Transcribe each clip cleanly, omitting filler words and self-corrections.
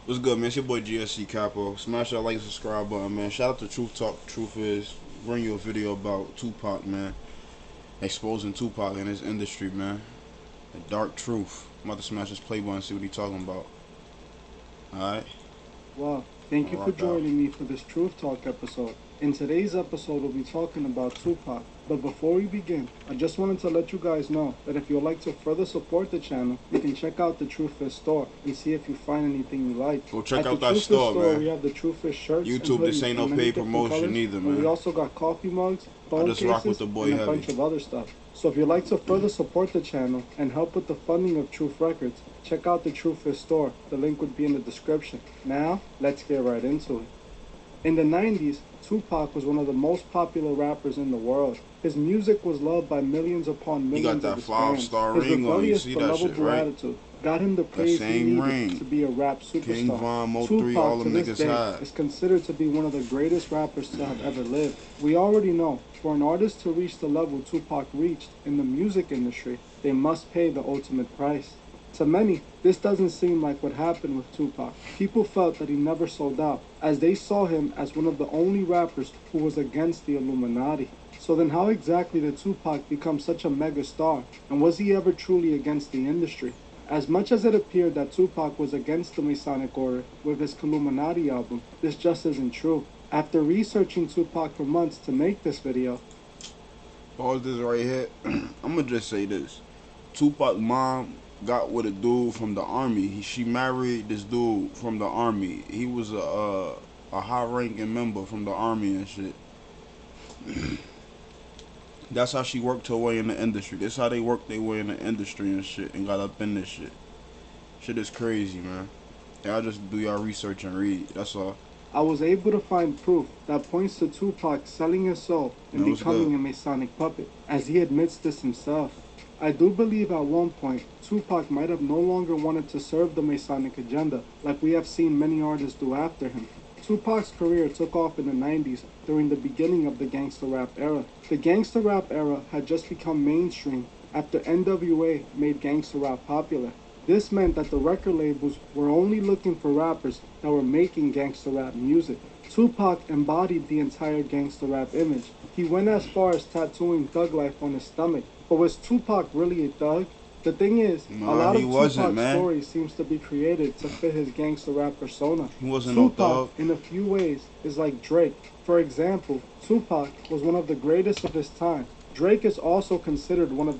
What's good, man? It's your boy GseCapone. Smash that like and subscribe button, man. Shout out to Truth Talk. Truth is bring you a video about Tupac, man. Exposing Tupac in his industry, man. The dark truth. I'm about to smash this play button and see what he talking about. Alright? Well, thank you I'll for rock out. joining me for this Truth Talk episode. In today's episode, we'll be talking about Tupac. But before we begin, I just wanted to let you guys know that if you'd like to further support the channel, you can check out the Truthfish store and see if you find anything you like. Go check At out the that Truthfish store, we man. have the Truthfish shirts and YouTube, this hoodies ain't no in many paid different promotion colors, either, and we man. also got coffee mugs, I phone just rock with cases, the boy and a Heavy. bunch of other stuff. So if you'd like to further support the channel and help with the funding of Truth Records, check out the Truthfish store. The link would be in the description. Now, let's get right into it. In the 90s, Tupac was one of the most popular rappers in the world. His music was loved by millions upon He millions got of that his fans. 5-star His ring on. You rebellious see but that shit, lovable right? attitude got him the That praise he same needed ring. to be a rap King superstar. Von, Mo 3, all Tupac, to them this niggas day, high. is considered to be one of the greatest rappers to have ever lived. We already know, for an artist to reach the level Tupac reached in the music industry, they must pay the ultimate price. To many, this doesn't seem like what happened with Tupac. People felt that he never sold out, as they saw him as one of the only rappers who was against the Illuminati. So then how exactly did Tupac become such a mega star, and was he ever truly against the industry? As much as it appeared that Tupac was against the Masonic Order with his Illuminati album, this just isn't true. After researching Tupac for months to make this video, Pause this right here. I'ma just say this. Tupac mom got with a dude from the army. She married this dude from the army. He was a high ranking member from the army and shit. That's how she worked her way in the industry. That's how they worked their way in the industry and shit and got up in this shit. Shit is crazy, man. Y'all just do y'all research and read. That's all. I was able to find proof that points to Tupac selling his soul and Man, what's becoming good? a Masonic puppet, as he admits this himself. I do believe at one point, Tupac might have no longer wanted to serve the Masonic agenda, like we have seen many artists do after him. Tupac's career took off in the 90s during the beginning of the gangsta rap era. The gangsta rap era had just become mainstream after NWA made gangsta rap popular. This meant that the record labels were only looking for rappers that were making gangsta rap music. Tupac embodied the entire gangsta rap image. He went as far as tattooing thug life on his stomach. But was Tupac really a thug? The thing is, a Nah, lot of he wasn't, Tupac's man. stories seems to be created to fit his gangsta rap persona. He wasn't no Tupac, thug. in a few ways, is like Drake. For example, Tupac was one of the greatest of his time. Drake is also considered one of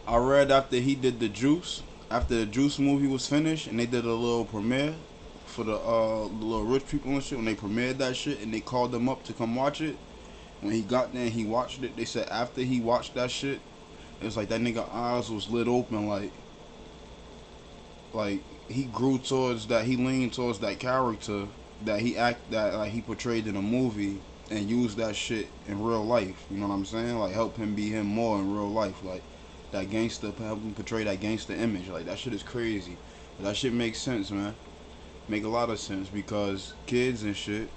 I read after he did the Juice, after the Juice movie was finished, and they did a little premiere for the little rich people and shit. When they premiered that shit, and they called him up to come watch it. When he got there and he watched it, they said after he watched that shit, it was like that nigga eyes was lit open, like he grew towards that, he leaned towards that character that like he portrayed in a movie and used that shit in real life. You know what I'm saying? Like help him be him more in real life. Like that gangster, help him portray that gangster image. Like that shit is crazy. But that shit makes sense, man. Make a lot of sense because kids and shit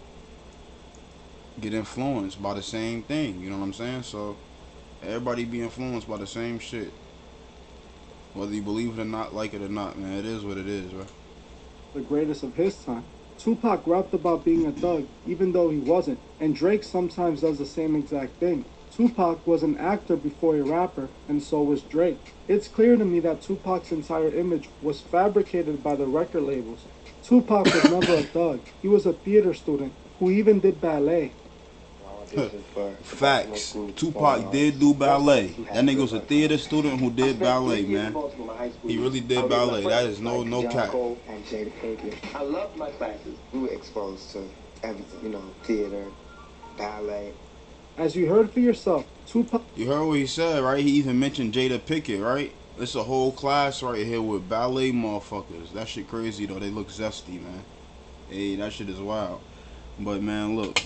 get influenced by the same thing. You know what I'm saying? So everybody be influenced by the same shit. Whether you believe it or not, like it or not, man, it is what it is, bro. the greatest of his time. Tupac rapped about being a thug, even though he wasn't, and Drake sometimes does the same exact thing. Tupac was an actor before a rapper, and so was Drake. It's clear to me that Tupac's entire image was fabricated by the record labels. Tupac was never a thug. He was a theater student who even did ballet. Facts. Tupac did do ballet. That nigga was a theater student who did ballet, man. He really did ballet. That is no cap. I love my classes. We were exposed to everything, theater, ballet. As you heard for yourself, Tupac You heard what he said, right? He even mentioned Jada Pickett, right? It's a whole class right here with ballet motherfuckers. That shit crazy though. They look zesty, man. Hey, that shit is wild. But man, look.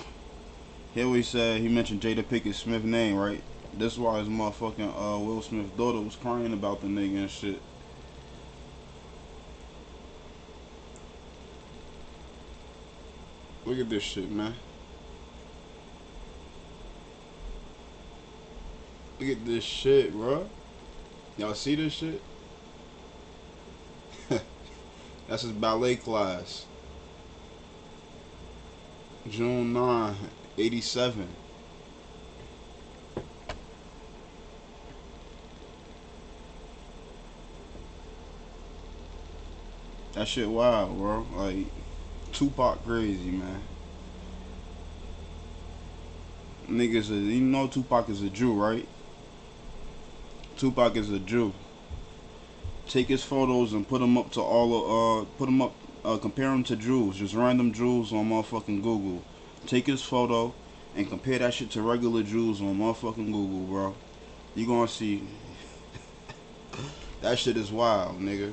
Here what he said. He mentioned Jada Pickett Smith's name, right? This is why his motherfucking Will Smith's daughter was crying about the nigga and shit. Look at this shit, man. Look at this shit, bro. Y'all see this shit? That's his ballet class. June 9, 87. That shit wild, bro. Like, Tupac crazy, man. Niggas, you know Tupac is a Jew, right? Tupac is a Jew. Take his photos and put them up to put them up, compare them to Jews, just random Jews on motherfucking Google. Take his photo and compare that shit to regular Jews on motherfucking Google, bro. You gonna see that shit is wild, nigga.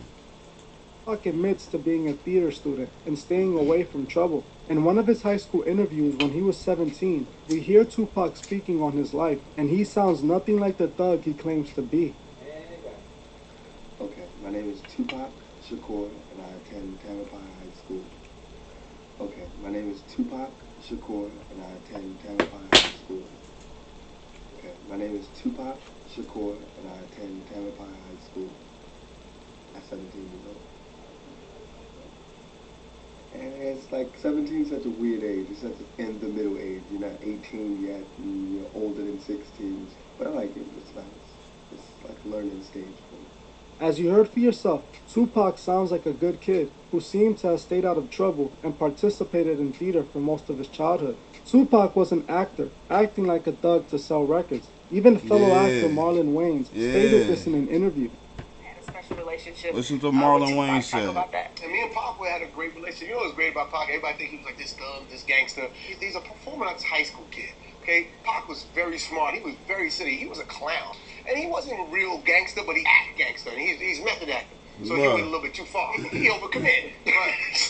Tupac admits to being a theater student and staying away from trouble. In one of his high school interviews when he was 17, we hear Tupac speaking on his life, and he sounds nothing like the thug he claims to be. Okay, my name is Tupac Shakur, and I attend Tamalpais High School. Okay, my name is Tupac Shakur, and I attend Tamalpais High School. Okay, my name is Tupac Shakur, and I attend Tamalpais High School. At 17 years old. And it's like 17 is such a weird age. It's such in the middle age. You're not 18 yet, and you're older than 16. But I like it. It's nice. It's like a learning stage for me. As you heard for yourself, Tupac sounds like a good kid who seemed to have stayed out of trouble and participated in theater for most of his childhood. Tupac was an actor, acting like a thug to sell records. Even fellow actor Marlon Wayans stated this in an interview. Relationship. Listen to Marlon Wayans said. About that. And me and Pac had a great relationship. You know what's great about Pac? Everybody think he was like this thug, this gangster. He's a performing arts high school kid. Okay, Pac was very smart. He was very silly. He was a clown, and he wasn't a real gangster, but he act gangster. And he's method acting. So he went a little bit too far. He overcommitted. But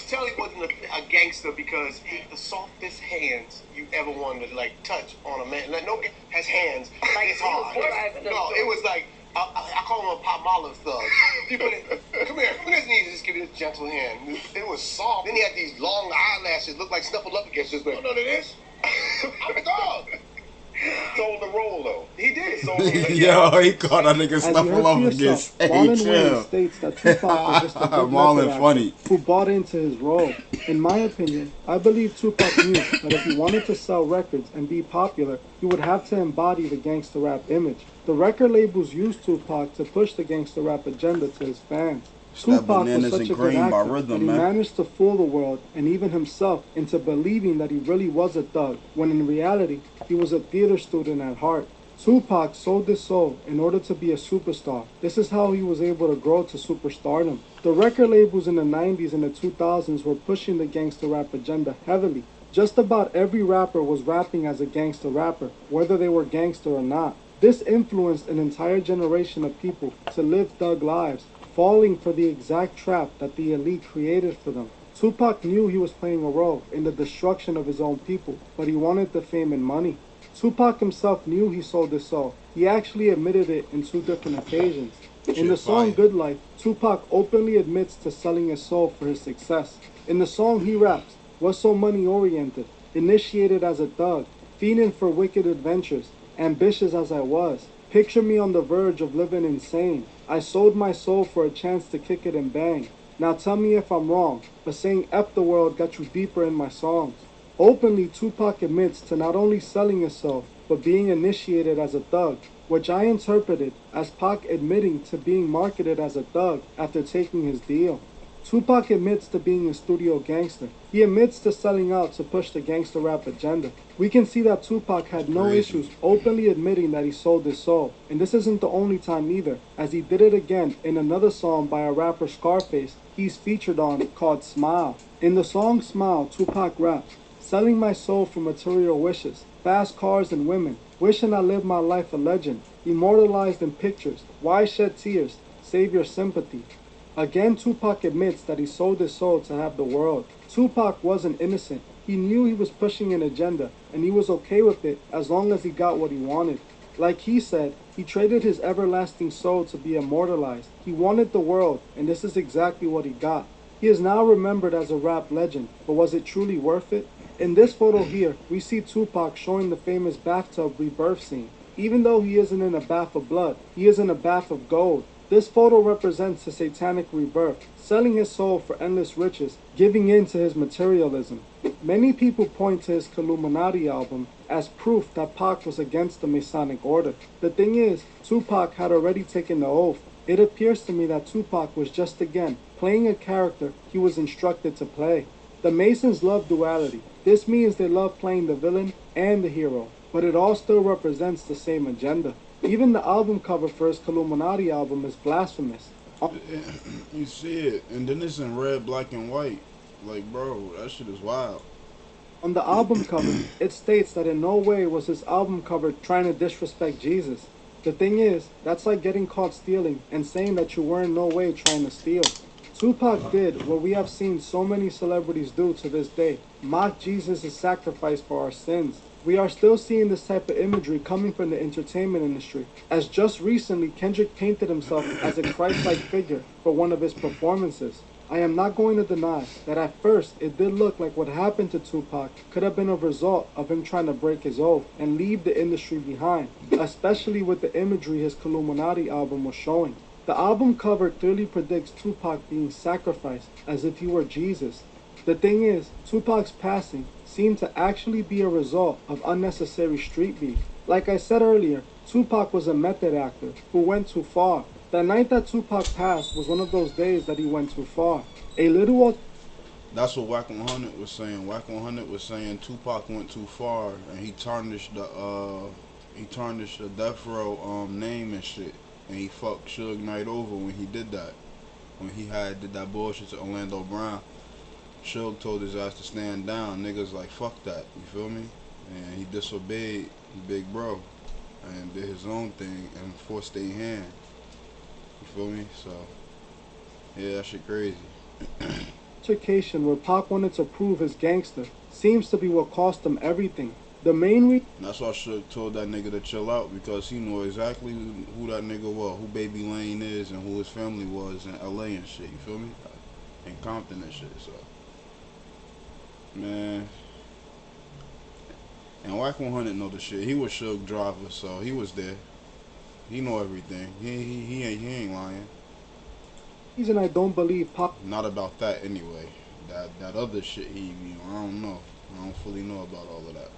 tell he wasn't a gangster because he had the softest hands you ever wanted to like touch on a man. Like no has hands like it's hard. No, it was like. I call him a Pop Marlon thug. You put it, come here, his knees, just give you this gentle hand. It was soft. Then he had these long eyelashes, looked like Snuffleupagus. Just like, you know what it is? I'm a dog. Sold the role though. He did. Yo, he caught that nigga Snuffleupagus. Marlon Wayans states that Tupac was just a good Marlon funny who bought into his role. In my opinion, I believe Tupac knew that if he wanted to sell records and be popular, he would have to embody the gangster rap image. The record labels used Tupac to push the gangster rap agenda to his fans. Tupac was such a good actor that he managed to fool the world and even himself into believing that he really was a thug, when in reality, he was a theater student at heart. Tupac sold his soul in order to be a superstar. This is how he was able to grow to superstardom. The record labels in the 90s and the 2000s were pushing the gangster rap agenda heavily. Just about every rapper was rapping as a gangster rapper, whether they were gangster or not. This influenced an entire generation of people to live thug lives, falling for the exact trap that the elite created for them. Tupac knew he was playing a role in the destruction of his own people, but he wanted the fame and money. Tupac himself knew he sold his soul. He actually admitted it in 2 different occasions. In the song Good Life, Tupac openly admits to selling his soul for his success. In the song he raps, was so money-oriented, initiated as a thug, fiending for wicked adventures, ambitious as I was. Picture me on the verge of living insane. I sold my soul for a chance to kick it and bang. Now tell me if I'm wrong, but saying F the world got you deeper in my songs. Openly, Tupac admits to not only selling his soul, but being initiated as a thug, which I interpreted as Pac admitting to being marketed as a thug after taking his deal. Tupac admits to being a studio gangster. He admits to selling out to push the gangster rap agenda. We can see that Tupac had no issues openly admitting that he sold his soul. And this isn't the only time either, as he did it again in another song by a rapper Scarface he's featured on called Smile. In the song Smile, Tupac raps, selling my soul for material wishes, fast cars and women, wishing I lived my life a legend, immortalized in pictures, why shed tears, save your sympathy. Again, Tupac admits that he sold his soul to have the world. Tupac wasn't innocent. He knew he was pushing an agenda, and he was okay with it as long as he got what he wanted. Like he said, he traded his everlasting soul to be immortalized. He wanted the world, and this is exactly what he got. He is now remembered as a rap legend, but was it truly worth it? In this photo here, we see Tupac showing the famous bathtub rebirth scene. Even though he isn't in a bath of blood, he is in a bath of gold. This photo represents his satanic rebirth, selling his soul for endless riches, giving in to his materialism. Many people point to his Illuminati album as proof that Pac was against the Masonic Order. The thing is, Tupac had already taken the oath. It appears to me that Tupac was just again playing a character he was instructed to play. The Masons love duality. This means they love playing the villain and the hero, but it all still represents the same agenda. Even the album cover for his Illuminati album is blasphemous. You see it, and then it's in red, black, and white. Like, bro, that shit is wild. On the album cover, it states that in no way was his album cover trying to disrespect Jesus. The thing is, that's like getting caught stealing and saying that you were in no way trying to steal. Tupac did what we have seen so many celebrities do to this day, mock Jesus' sacrifice for our sins. We are still seeing this type of imagery coming from the entertainment industry, as just recently Kendrick painted himself as a Christ-like figure for one of his performances. I am not going to deny that at first it did look like what happened to Tupac could have been a result of him trying to break his oath and leave the industry behind, especially with the imagery his Illuminati album was showing. The album cover clearly predicts Tupac being sacrificed as if he were Jesus. The thing is, Tupac's passing seemed to actually be a result of unnecessary street beef. Like I said earlier, Tupac was a method actor who went too far. The night that Tupac passed was one of those days that he went too far. A little... That's what Whack 100 was saying. Whack 100 was saying Tupac went too far, and he tarnished the Death Row name and shit, and he fucked Suge Knight over when he did that. When he did that bullshit to Orlando Brown, Suge told his ass to stand down. Niggas like, fuck that, you feel me? And he disobeyed Big Bro and did his own thing and forced their hand. You feel me? So, yeah, that shit crazy. altercation where Pac wanted to prove his gangster seems to be what cost him everything. The main reason... That's why Suge told that nigga to chill out, because he knew exactly who that nigga was, who Baby Lane is, and who his family was in LA and shit, you feel me? In Compton and shit, so. Man. And Whack 100 know the shit. He was Suge driver, so he was there. He know everything. He ain't lying. reason I don't believe Pac... Not about that anyway. That other shit I don't know. I don't fully know about all of that.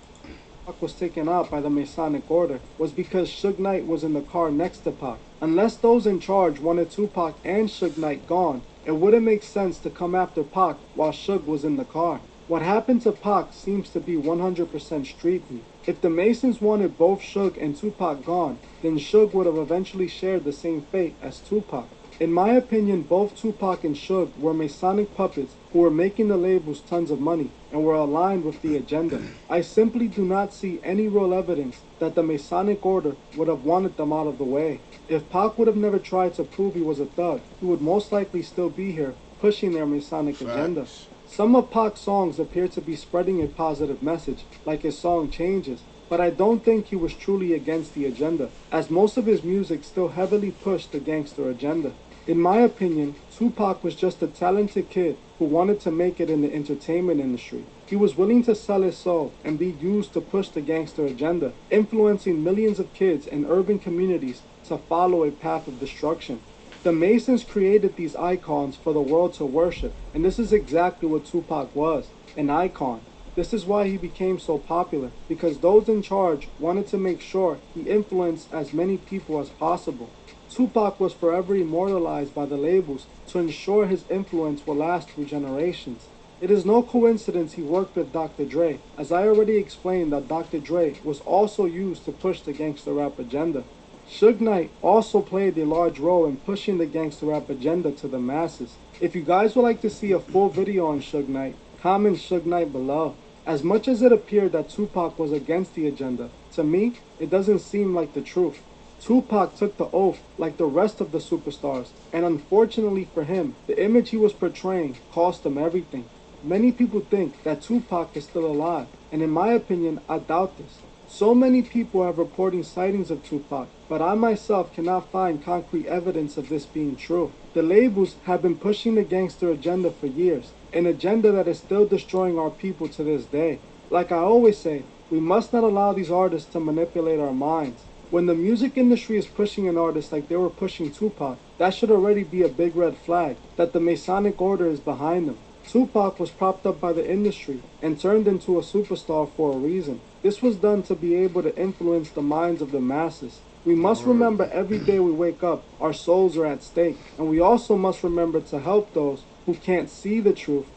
Pac was taken out by the Masonic Order was because Suge Knight was in the car next to Pac. Unless those in charge wanted Tupac and Suge Knight gone, it wouldn't make sense to come after Pac while Suge was in the car. What happened to Pac seems to be 100% street beef. If the Masons wanted both Suge and Tupac gone, then Suge would have eventually shared the same fate as Tupac. In my opinion, both Tupac and Suge were Masonic puppets who were making the labels tons of money and were aligned with the agenda. I simply do not see any real evidence that the Masonic Order would have wanted them out of the way. If Pac would have never tried to prove he was a thug, he would most likely still be here pushing their Masonic agenda. Some of Pac's songs appear to be spreading a positive message, like his song Changes, but I don't think he was truly against the agenda, as most of his music still heavily pushed the gangster agenda. In my opinion, Tupac was just a talented kid who wanted to make it in the entertainment industry. He was willing to sell his soul and be used to push the gangster agenda, influencing millions of kids in urban communities to follow a path of destruction. The Masons created these icons for the world to worship, and this is exactly what Tupac was, an icon. This is why he became so popular, because those in charge wanted to make sure he influenced as many people as possible. Tupac was forever immortalized by the labels to ensure his influence will last through generations. It is no coincidence he worked with Dr. Dre, as I already explained that Dr. Dre was also used to push the gangster rap agenda. Suge Knight also played a large role in pushing the gangster rap agenda to the masses. If you guys would like to see a full video on Suge Knight, comment Suge Knight below. As much as it appeared that Tupac was against the agenda, to me, it doesn't seem like the truth. Tupac took the oath like the rest of the superstars, and unfortunately for him, the image he was portraying cost him everything. Many people think that Tupac is still alive, and in my opinion, I doubt this. So many people have reporting sightings of Tupac, but I myself cannot find concrete evidence of this being true. The labels have been pushing the gangster agenda for years, an agenda that is still destroying our people to this day. Like I always say, we must not allow these artists to manipulate our minds. When the music industry is pushing an artist like they were pushing Tupac, that should already be a big red flag that the Masonic Order is behind them. Tupac was propped up by the industry and turned into a superstar for a reason. This was done to be able to influence the minds of the masses. We must remember every day we wake up, our souls are at stake. And we also must remember to help those who can't see the truth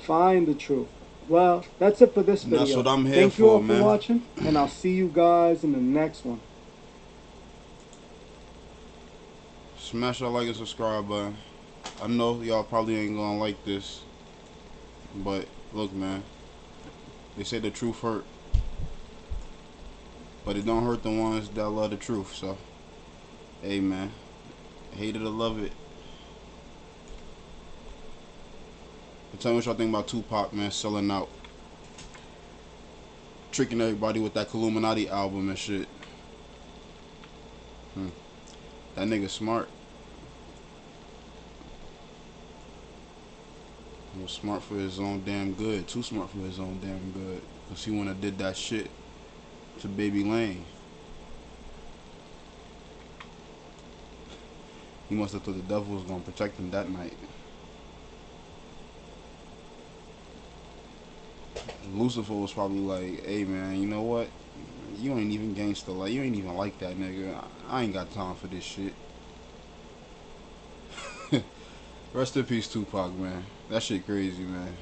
find the truth. Well, that's it for this video. That's what I'm here Thank you all for, man. watching, and I'll see you guys in the next one. Smash that like and subscribe button. I know y'all probably ain't gonna like this, but look, man, they say the truth hurt, but it don't hurt the ones that love the truth. So, hey, man, hate it or love it. But tell me what y'all think about Tupac, man, selling out, tricking everybody with that Illuminati album and shit. That nigga smart. He was smart for his own damn good. Too smart for his own damn good. Because he wouldn't have did that shit to Baby Lane. He must have thought the devil was going to protect him that night. Lucifer was probably like, hey, man, you know what? You ain't even gangster. Like, you ain't even like that, nigga. I ain't got time for this shit. Rest in peace, Tupac, man. That shit crazy, man.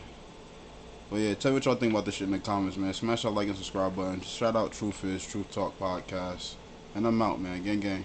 But yeah, tell me what y'all think about this shit in the comments, man. Smash that like and subscribe button. Shout out Truth Is, Truth Talk Podcast. And I'm out, man. Gang, gang.